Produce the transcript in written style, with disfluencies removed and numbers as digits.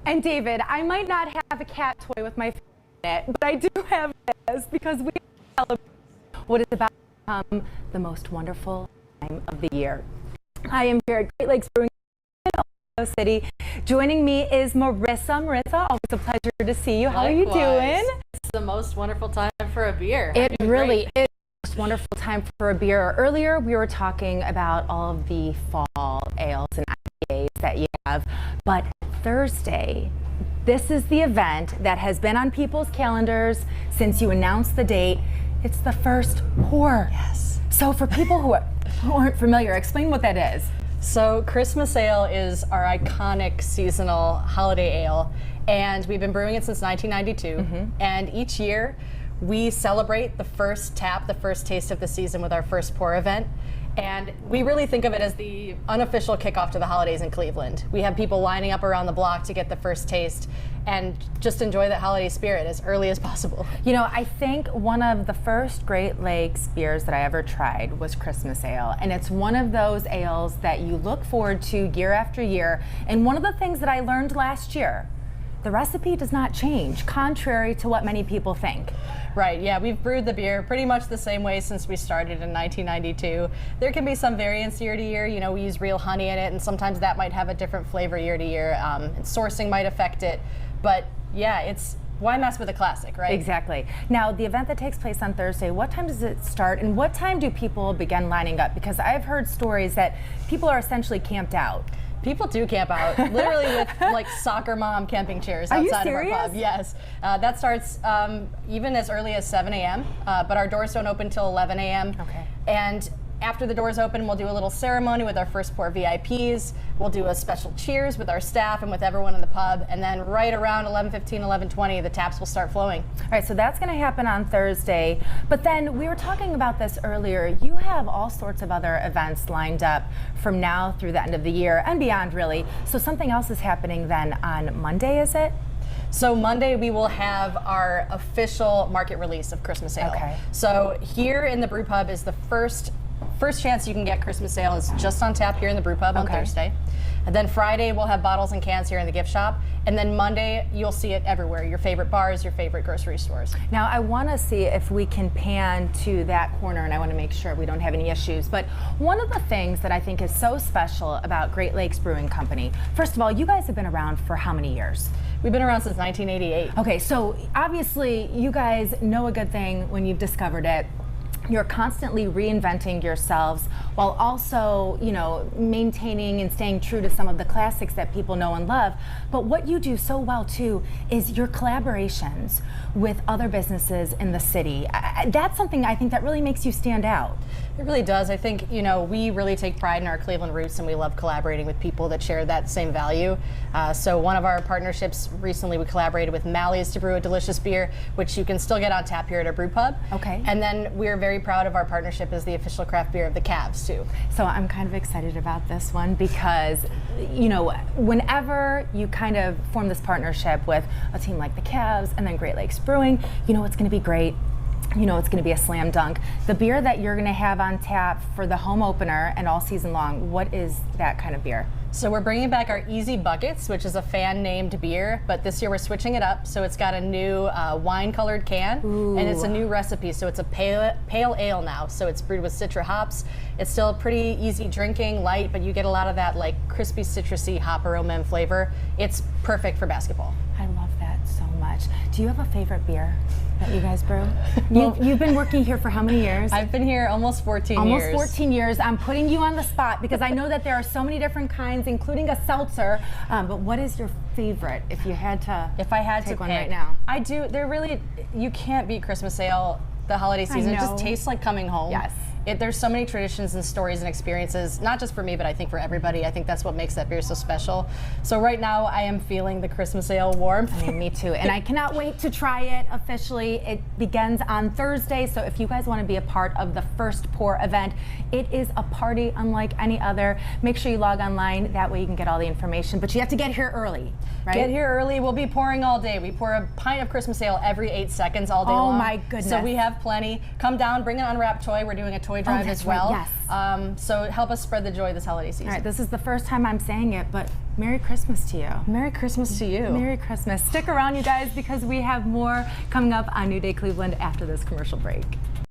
And David, I might not have a cat toy with my face in it, but I do have this because we celebrate what is about to become the most wonderful time of the year. I am here at Great Lakes Brewing in Ohio City. Joining me is Marissa. Marissa, always a pleasure to see you. How are you doing? It's the most wonderful time for a beer. It really is the most wonderful time for a beer. Earlier, we were talking about all of the fall ales and IPAs that you have, but Thursday, this is the event that has been on people's calendars since you announced the date. It's the first pour. Yes. So for people who aren't familiar, explain what that is. So Christmas Ale is our iconic seasonal holiday ale, and we've been brewing it since 1992. And each year we celebrate the first tap, the first taste of the season with our first pour event. And we really think of it as the unofficial kickoff to the holidays in Cleveland. We have people lining up around the block to get the first taste and just enjoy that holiday spirit as early as possible. You know, I think one of the first Great Lakes beers that I ever tried was Christmas Ale. And it's one of those ales that you look forward to year after year. And one of the things that I learned last year, the recipe does not change, contrary to what many people think. Right, yeah, we've brewed the beer pretty much the same way since we started in 1992. There can be some variance year to year. You know, we use real honey in it, and sometimes that might have a different flavor year to year. And sourcing might affect it, but yeah, it's why mess with a classic, right? Exactly. Now, the event that takes place on Thursday, what time does it start, and what time do people begin lining up? Because I've heard stories that people are essentially camped out. People do camp out, literally with like soccer mom camping chairs outside of our pub. Yes, that starts even as early as 7 a.m., but our doors don't open till 11 a.m. Okay. And after the doors open, we'll do a little ceremony with our first pour VIPs. We'll do a special cheers with our staff and with everyone in the pub. And then right around 11:15, 11:20, the taps will start flowing. All right, so that's going to happen on Thursday. But then we were talking about this earlier. You have all sorts of other events lined up from now through the end of the year and beyond, really. So something else is happening then on Monday, is it? So Monday we will have our official market release of Christmas Ale. Okay. So here in the brew pub is the first chance you can get Christmas Ale is just on tap here in the brew pub on Thursday. And then Friday we'll have bottles and cans here in the gift shop. And then Monday you'll see it everywhere, your favorite bars, your favorite grocery stores. Now I want to see if we can pan to that corner, and I want to make sure we don't have any issues. But one of the things that I think is so special about Great Lakes Brewing Company, first of all, you guys have been around for how many years? We've been around since 1988. Okay, so obviously you guys know a good thing when you've discovered it. You're constantly reinventing yourselves while also, you know, maintaining and staying true to some of the classics that people know and love. But what you do so well too is your collaborations with other businesses in the city. That's something I think that really makes you stand out. It really does. I think, you know, we really take pride in our Cleveland roots, and we love collaborating with people that share that same value. So one of our partnerships recently, we collaborated with Mally's to brew a delicious beer, which you can still get on tap here at our brew pub. Okay. And then we're very proud of our partnership as the official craft beer of the Cavs too. So I'm kind of excited about this one because, you know, whenever you kind of form this partnership with a team like the Cavs and then Great Lakes Brewing, you know it's going to be great. You know it's going to be a slam dunk. The beer that you're going to have on tap for the home opener and all season long, what is that kind of beer? So we're bringing back our Easy Buckets, which is a fan-named beer, but this year we're switching it up. So it's got a new wine-colored can, and it's a new recipe. So it's a pale ale now. So it's brewed with Citra hops. It's still pretty easy drinking, light, but you get a lot of that like crispy, citrusy hop aroma and flavor. It's perfect for basketball. I love that so much. Do you have a favorite beer that you guys brew? You've been working here for how many years? I've been here almost 14 years. Almost 14 years. I'm putting you on the spot because I know that there are so many different kinds, including a seltzer. But what is your favorite if you had to take one right now? I do. They're really, you can't beat Christmas Ale the holiday season. It just tastes like coming home. Yes. There's so many traditions and stories and experiences, not just for me, but I think for everybody. I think that's what makes that beer so special. So right now, I am feeling the Christmas Ale warmth. I mean, me too. And I cannot wait to try it officially. It begins on Thursday, so if you guys want to be a part of the first pour event, it is a party unlike any other. Make sure you log online. That way you can get all the information. But you have to get here early, right? Get here early. We'll be pouring all day. We pour a pint of Christmas Ale every 8 seconds all day long. Oh my goodness. So we have plenty. Come down, bring an unwrapped toy. We're doing a toy toy drive that's as well. right, yes. So help us spread the joy this holiday season. All right, this is the first time I'm saying it, but Merry Christmas to you. Merry Christmas to you. Merry Christmas. Stick around, you guys, because we have more coming up on New Day Cleveland after this commercial break.